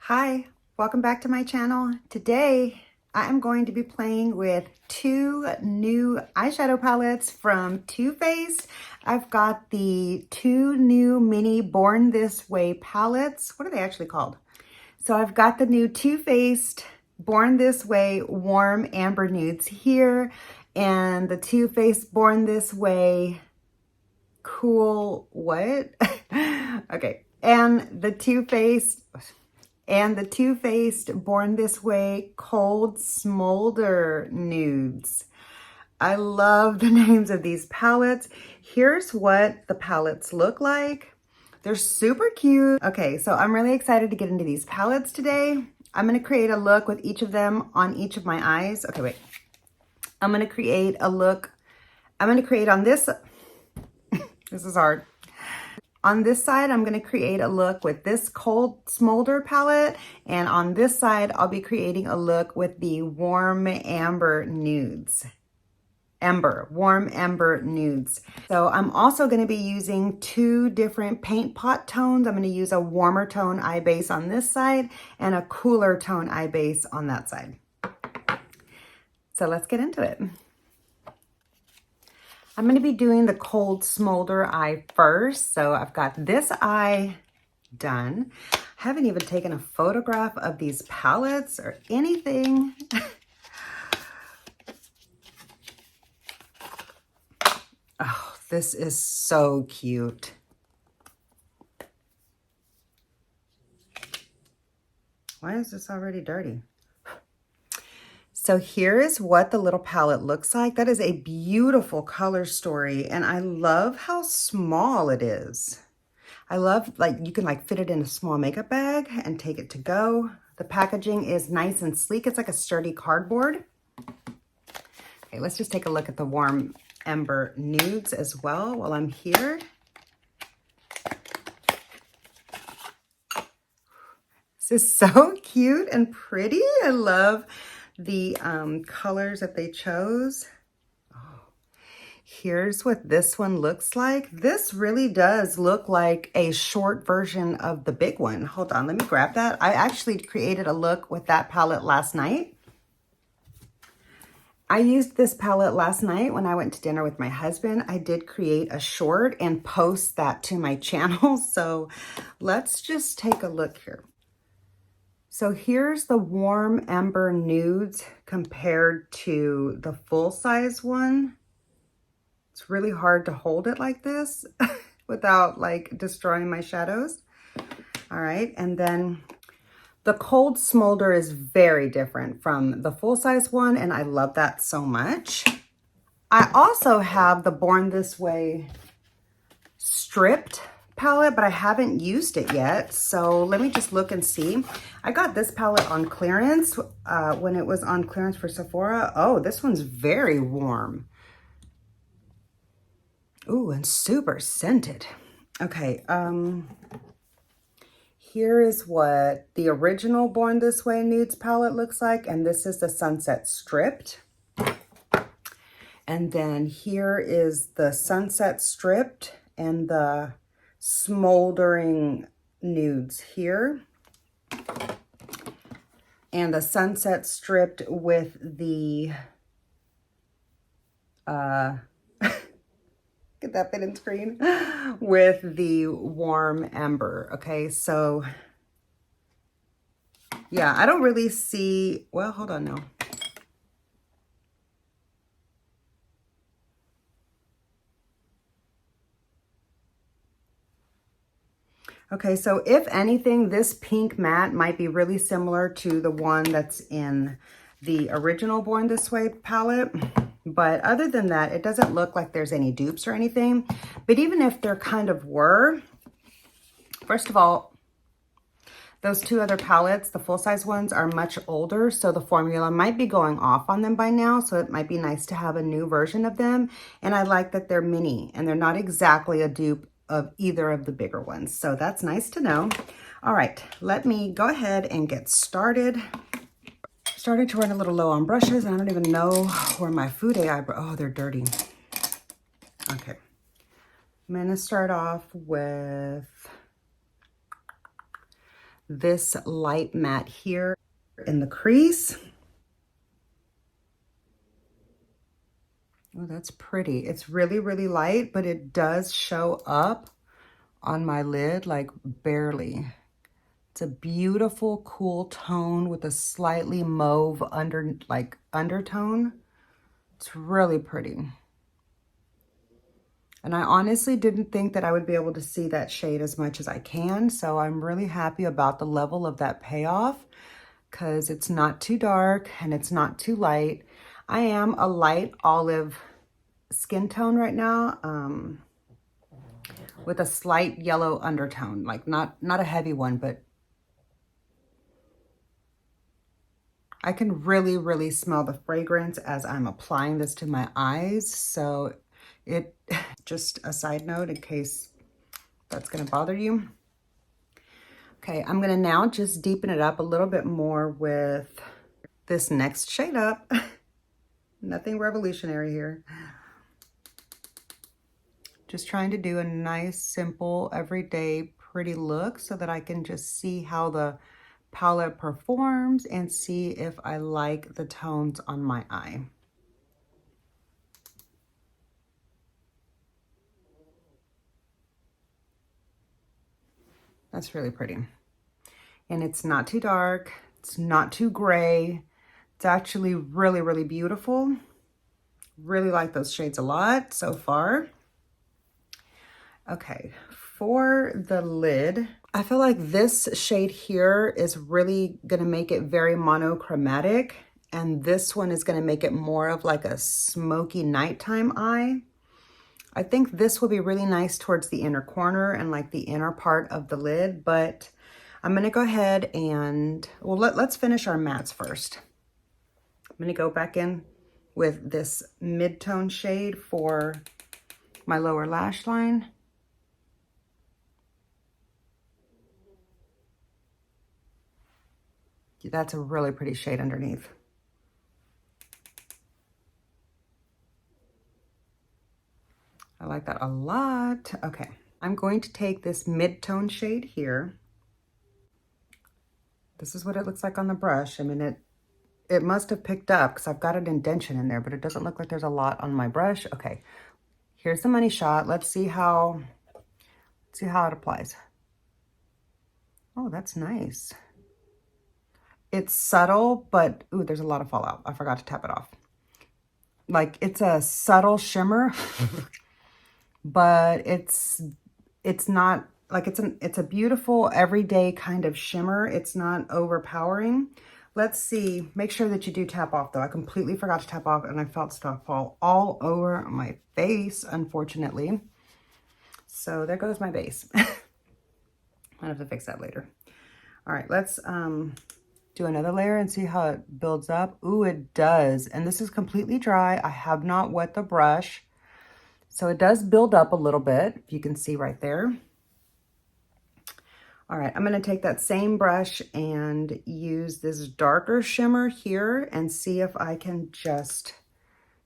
Hi, welcome back to my channel. Today, I'm going to be playing with two new eyeshadow palettes from Too Faced. I've got the two new mini Born This Way palettes. What are they actually called? So I've got the new Too Faced Born This Way Warm Amber Nudes here, and the Too Faced Born This Way Cool, what? Okay, and the Too Faced Born This Way Cold Smolder Nudes. I love the names of these palettes. Here's what the palettes look like. They're super cute. Okay, so I'm really excited to get into these palettes today. I'm gonna create a look with each of them on each of my eyes. Okay, wait. I'm gonna create a look. I'm gonna create on this. This is hard. On this side, I'm going to create a look with this Cold Smolder palette. And on this side, I'll be creating a look with the Warm Amber Nudes. Warm Amber Nudes. So I'm also going to be using two different paint pot tones. I'm going to use a warmer tone eye base on this side and a cooler tone eye base on that side. So let's get into it. I'm going to be doing the Cold Smolder eye first. So I've got this eye done. I haven't even taken a photograph of these palettes or anything. Oh, this is so cute. Why is this already dirty? So here is what the little palette looks like. That is a beautiful color story, and I love how small it is. I love, like, you can like fit it in a small makeup bag and take it to go. The packaging is nice and sleek. It's like a sturdy cardboard. Okay, let's just take a look at the Warm Amber Nudes as well while I'm here. This is so cute and pretty. I love the colors that they chose. Oh, here's what this one looks like. This really does look like a short version of the big one. Hold on, let me grab that. I actually created a look with that palette last night. I used this palette last night when I went to dinner with my husband. I did create a short and post that to my channel. So let's just take a look here. So here's the Warm Amber Nudes compared to the full-size one. It's really hard to hold it like this without like destroying my shadows. All right, and then the Cold Smolder is very different from the full-size one, and I love that so much. I also have the Born This Way Stripped palette, but I haven't used it yet. So let me just look and see. I got this palette on clearance when it was on clearance for Sephora. Oh, this one's very warm. Ooh, and super scented. Okay, here is what the original Born This Way Nudes palette looks like, and this is the Sunset Stripped. And then here is the Sunset Stripped and the Smoldering Nudes here, and the Sunset Stripped with the get that fit in screen with the Warm Amber. Okay, so yeah, I don't really see, well, hold on now. Okay, so if anything, this pink matte might be really similar to the one that's in the original Born This Way palette. But other than that, it doesn't look like there's any dupes or anything. But even if there kind of were, first of all, those two other palettes, the full-size ones, are much older. So the formula might be going off on them by now. So it might be nice to have a new version of them. And I like that they're mini and they're not exactly a dupe of either of the bigger ones. So that's nice to know. All right, let me go ahead and get started. Starting to run a little low on brushes, and I don't even know where my Fude eyebrow, oh, they're dirty. Okay, I'm gonna start off with this light matte here in the crease. Oh, that's pretty. It's really, really light, but it does show up on my lid like barely. It's a beautiful, cool tone with a slightly mauve undertone. It's really pretty. And I honestly didn't think that I would be able to see that shade as much as I can. So I'm really happy about the level of that payoff because it's not too dark and it's not too light. I am a light olive skin tone right now with a slight yellow undertone, like not a heavy one, but I can really, really smell the fragrance as I'm applying this to my eyes. So it, just a side note in case that's gonna bother you. Okay, I'm gonna now just deepen it up a little bit more with this next shade up. Nothing revolutionary here. Just trying to do a nice, simple, everyday, pretty look so that I can just see how the palette performs and see if I like the tones on my eye. That's really pretty. And it's not too dark. It's not too gray. It's actually really, really beautiful. Really like those shades a lot so far. Okay, for the lid, I feel like this shade here is really gonna make it very monochromatic, and this one is gonna make it more of like a smoky nighttime eye. I think this will be really nice towards the inner corner and like the inner part of the lid, but I'm gonna go ahead and, well, let's finish our mattes first. I'm gonna go back in with this mid-tone shade for my lower lash line. That's a really pretty shade underneath. I like that a lot. Okay, I'm going to take this mid-tone shade here. This is what it looks like on the brush. I mean, it must have picked up because I've got an indentation in there, but it doesn't look like there's a lot on my brush. Okay, here's the money shot. Let's see how it applies. Oh, that's nice. It's subtle, but ooh, there's a lot of fallout. I forgot to tap it off. Like, it's a subtle shimmer, but it's not like, it's a beautiful everyday kind of shimmer. It's not overpowering. Let's see, make sure that you do tap off though. I completely forgot to tap off and I felt stuff fall all over my face, unfortunately. So there goes my base. I have to fix that later. All right, let's do another layer and see how it builds up. Ooh, it does. And this is completely dry. I have not wet the brush. So it does build up a little bit, if you can see right there. All right, I'm gonna take that same brush and use this darker shimmer here and see if I can just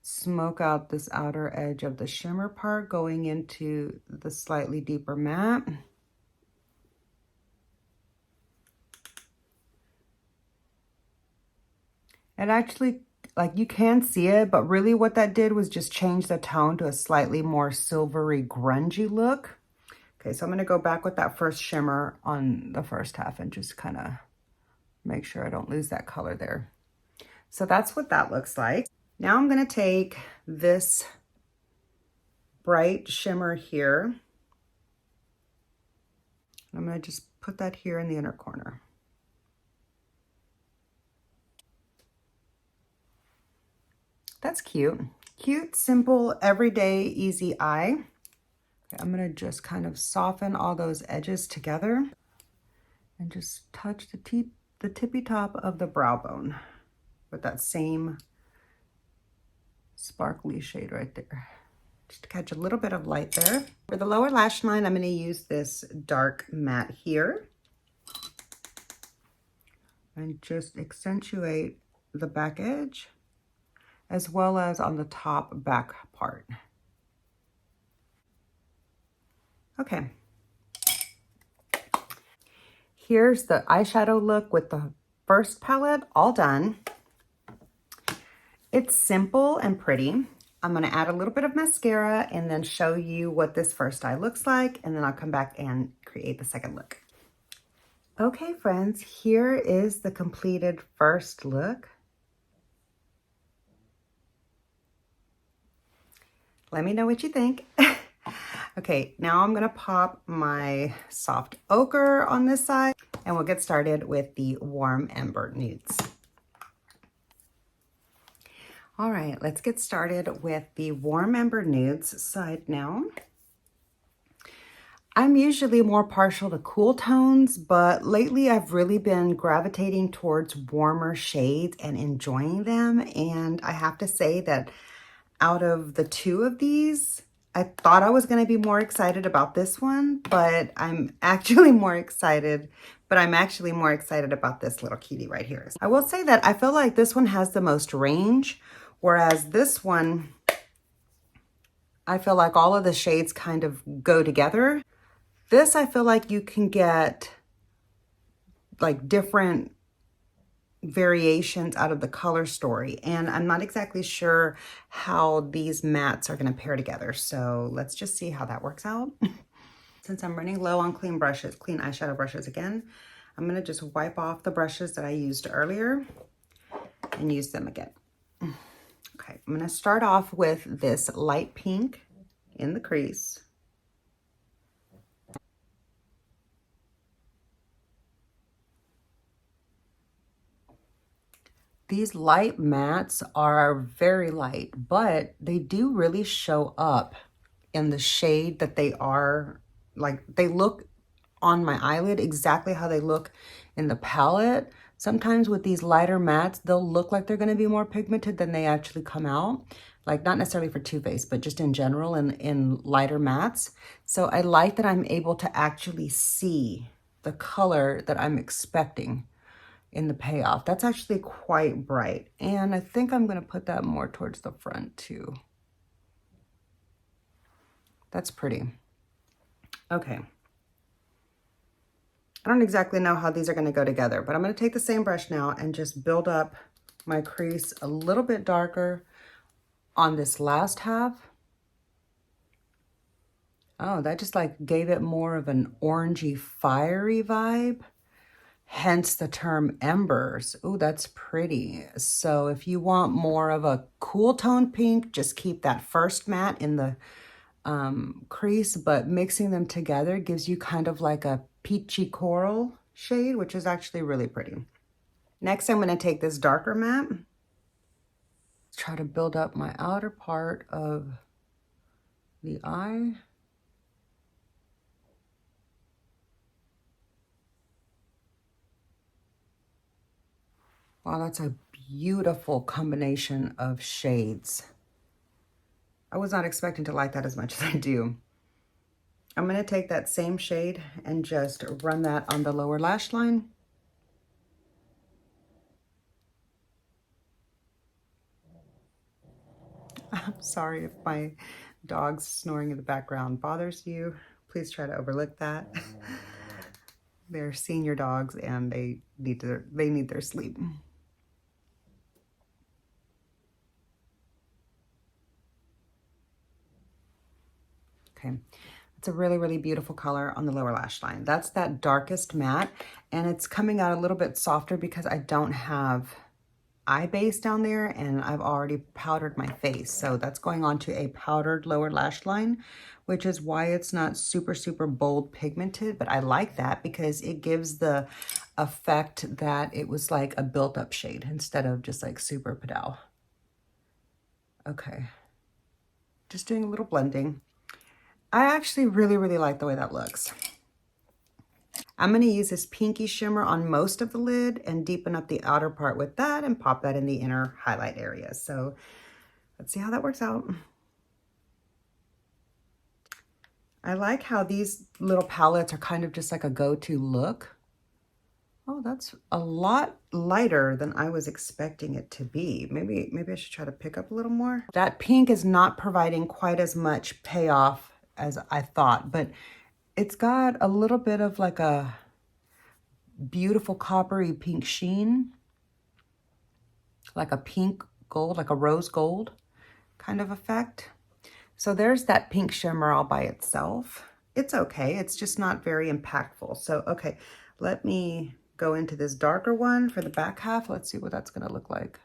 smoke out this outer edge of the shimmer part going into the slightly deeper matte. And actually, like, you can see it, but really what that did was just change the tone to a slightly more silvery, grungy look. Okay, so I'm gonna go back with that first shimmer on the first half and just kind of make sure I don't lose that color there. So that's what that looks like. Now I'm gonna take this bright shimmer here. I'm gonna just put that here in the inner corner. That's cute. Cute, simple, everyday, easy eye. Okay, I'm gonna just kind of soften all those edges together and just touch the tippy top of the brow bone with that same sparkly shade right there. Just to catch a little bit of light there. For the lower lash line, I'm gonna use this dark matte here and just accentuate the back edge as well as on the top back part. Okay. here's the eyeshadow look with the first palette all done. It's simple and pretty. I'm going to add a little bit of mascara and then show you what this first eye looks like, and then I'll come back and create the second look. Okay, friends, here is the completed first look. Let me know what you think. Okay, now I'm going to pop my soft ochre on this side, and we'll get started with the warm Ember Nudes. All right, let's get started with the warm Ember Nudes side now. I'm usually more partial to cool tones, but lately I've really been gravitating towards warmer shades and enjoying them. And I have to say that out of the two of these, I thought I was going to be more excited about this one, but I'm actually more excited about this little cutie right here. I will say that I feel like this one has the most range, whereas this one, I feel like all of the shades kind of go together. This, I feel like you can get like different variations out of the color story, and I'm not exactly sure how these mattes are going to pair together. So let's just see how that works out. Since I'm running low on clean eyeshadow brushes again, I'm going to just wipe off the brushes that I used earlier and use them again. Okay, I'm going to start off with this light pink in the crease. These light mattes are very light, but they do really show up in the shade that they are. Like, they look on my eyelid exactly how they look in the palette. Sometimes with these lighter mattes, they'll look like they're going to be more pigmented than they actually come out. Like, not necessarily for Too Faced, but just in general in lighter mattes. So I like that I'm able to actually see the color that I'm expecting in the payoff. That's actually quite bright. And I think I'm going to put that more towards the front too. That's pretty. Okay. I don't exactly know how these are going to go together, but I'm going to take the same brush now and just build up my crease a little bit darker on this last half. Oh, that just like gave it more of an orangey, fiery vibe. Hence the term embers. Ooh, that's pretty. So if you want more of a cool tone pink, just keep that first matte in the crease, but mixing them together gives you kind of like a peachy coral shade, which is actually really pretty. Next, I'm going to take this darker matte, try to build up my outer part of the eye. Wow, that's a beautiful combination of shades. I was not expecting to like that as much as I do. I'm going to take that same shade and just run that on the lower lash line. I'm sorry if my dog's snoring in the background bothers you. Please try to overlook that. They're senior dogs and they need their sleep. Okay, it's a really, really beautiful color on the lower lash line. That's that darkest matte, and it's coming out a little bit softer because I don't have eye base down there and I've already powdered my face. So that's going on to a powdered lower lash line, which is why it's not super, super bold pigmented, but I like that because it gives the effect that it was like a built up shade instead of just like super pale. Okay, just doing a little blending. I actually really, really like the way that looks. I'm going to use this pinky shimmer on most of the lid and deepen up the outer part with that and pop that in the inner highlight area. So let's see how that works out. I like how these little palettes are kind of just like a go-to look. Oh, that's a lot lighter than I was expecting it to be. Maybe I should try to pick up a little more. That pink is not providing quite as much payoff as I thought, but it's got a little bit of like a beautiful coppery pink sheen, like a pink gold, like a rose gold kind of effect. So there's that pink shimmer all by itself. It's okay, it's just not very impactful. So, okay, let me go into this darker one for the back half. Let's see what that's gonna look like.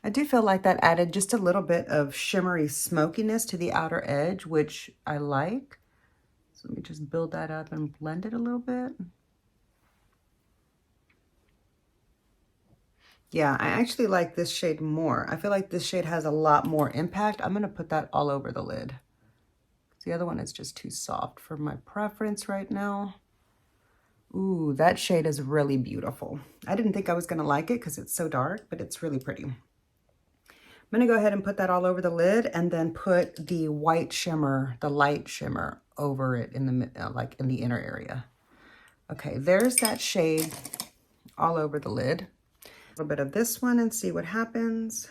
I do feel like that added just a little bit of shimmery smokiness to the outer edge, which I like. So let me just build that up and blend it a little bit. Yeah, I actually like this shade more. I feel like this shade has a lot more impact. I'm gonna put that all over the lid. The other one is just too soft for my preference right now. Ooh, that shade is really beautiful. I didn't think I was gonna like it because it's so dark, but it's really pretty. I'm gonna go ahead and put that all over the lid and then put the white shimmer, the light shimmer over it in the, like in the inner area. Okay, there's that shade all over the lid. A little bit of this one and see what happens.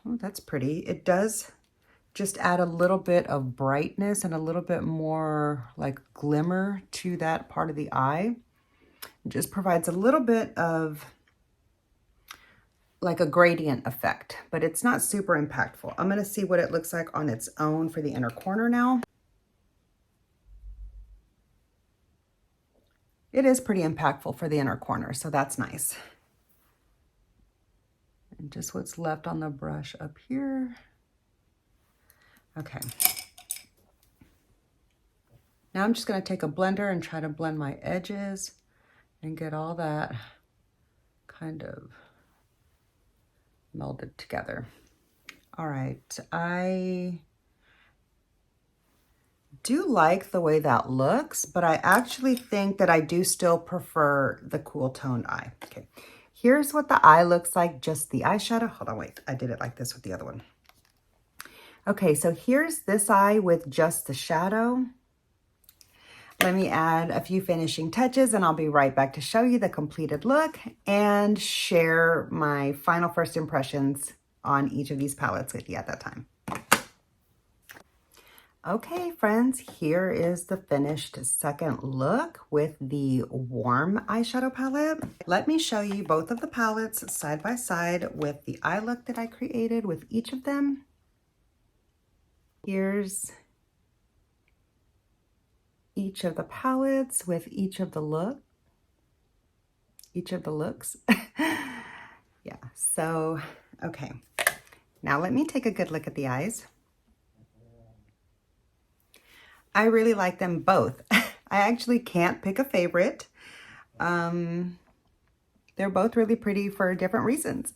Oh, that's pretty. It does just add a little bit of brightness and a little bit more like glimmer to that part of the eye. It just provides a little bit of like a gradient effect, but it's not super impactful. I'm gonna see what it looks like on its own for the inner corner now. It is pretty impactful for the inner corner, so that's nice. And just what's left on the brush up here. Okay. Now I'm just gonna take a blender and try to blend my edges and get all that kind of melded together. All right, I do like the way that looks, but I actually think that I do still prefer the cool toned eye. Okay, here's what the eye looks like, just the eyeshadow. Hold on, wait, I did it like this with the other one. Okay, so here's this eye with just the shadow. Let me add a few finishing touches and I'll be right back to show you the completed look and share my final first impressions on each of these palettes with you at that time. Okay, friends, here is the finished second look with the warm eyeshadow palette. Let me show you both of the palettes side by side with the eye look that I created with each of them. Here's each of the palettes with each of the looks. Yeah, so, okay. Now let me take a good look at the eyes. I really like them both. I actually can't pick a favorite. They're both really pretty for different reasons.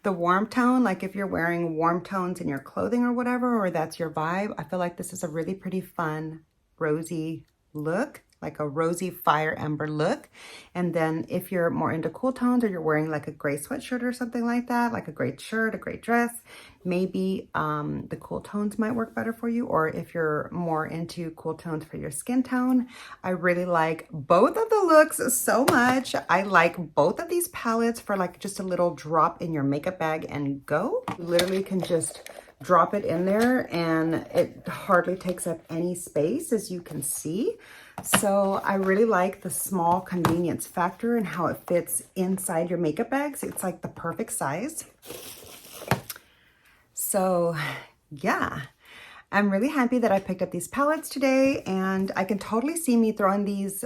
The warm tone, like if you're wearing warm tones in your clothing or whatever, or that's your vibe, I feel like this is a really pretty fun, rosy look, like a rosy fire ember look. And then if you're more into cool tones or you're wearing like a gray sweatshirt or something like that, like a gray shirt, a gray dress, maybe the cool tones might work better for you. Or if you're more into cool tones for your skin tone, I really like both of the looks so much. I like both of these palettes for like just a little drop in your makeup bag and go. You literally can just drop it in there and it hardly takes up any space, as you can see. So I really like the small convenience factor and how it fits inside your makeup bags. It's like the perfect size. So yeah, I'm really happy that I picked up these palettes today, and I can totally see me throwing these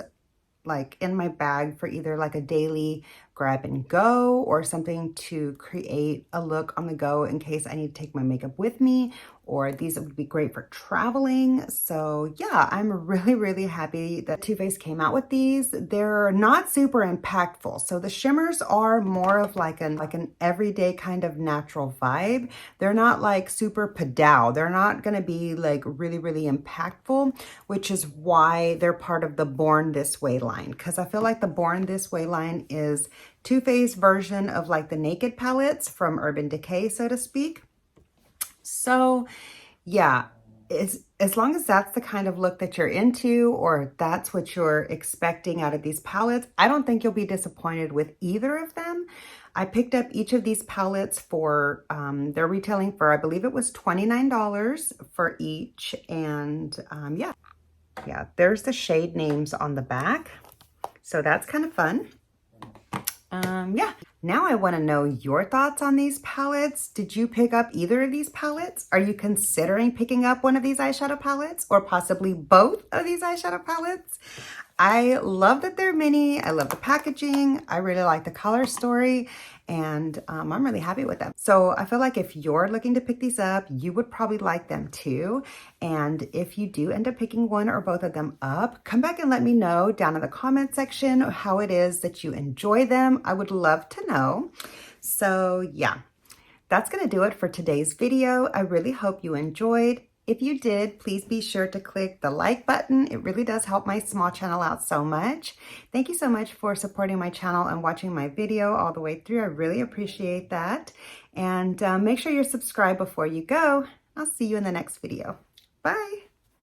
like in my bag for either like a daily grab and go or something to create a look on the go in case I need to take my makeup with me, or these would be great for traveling. So yeah, I'm really happy that Too Faced came out with these. They're not super impactful. So the shimmers are more of like an everyday kind of natural vibe. They're not like super padow. They're not gonna be like really impactful, which is why they're part of the Born This Way line. Because I feel like the Born This Way line is Too Faced version of like the Naked palettes from Urban Decay, so to speak. So yeah, as long as that's the kind of look that you're into, or that's what you're expecting out of these palettes, I don't think you'll be disappointed with either of them. I picked up each of these palettes for, they're retailing for, I believe it was $29 for each. And yeah, there's the shade names on the back. So that's kind of fun. Yeah, now I want to know your thoughts on these palettes. Did you pick up either of these palettes? Are you considering picking up one of these eyeshadow palettes or possibly both of these eyeshadow palettes? I love that they're mini. I love the packaging. I really like the color story, and I'm really happy with them. So I feel like if you're looking to pick these up, you would probably like them too. And if you do end up picking one or both of them up, come back and let me know down in the comment section how it is that you enjoy them. I would love to know. So yeah, that's going to do it for today's video. I really hope you enjoyed. If you did, please be sure to click the like button. It really does help my small channel out so much. Thank you so much for supporting my channel and watching my video all the way through. I really appreciate that. And make sure you're subscribed before you go. I'll see you in the next video. Bye.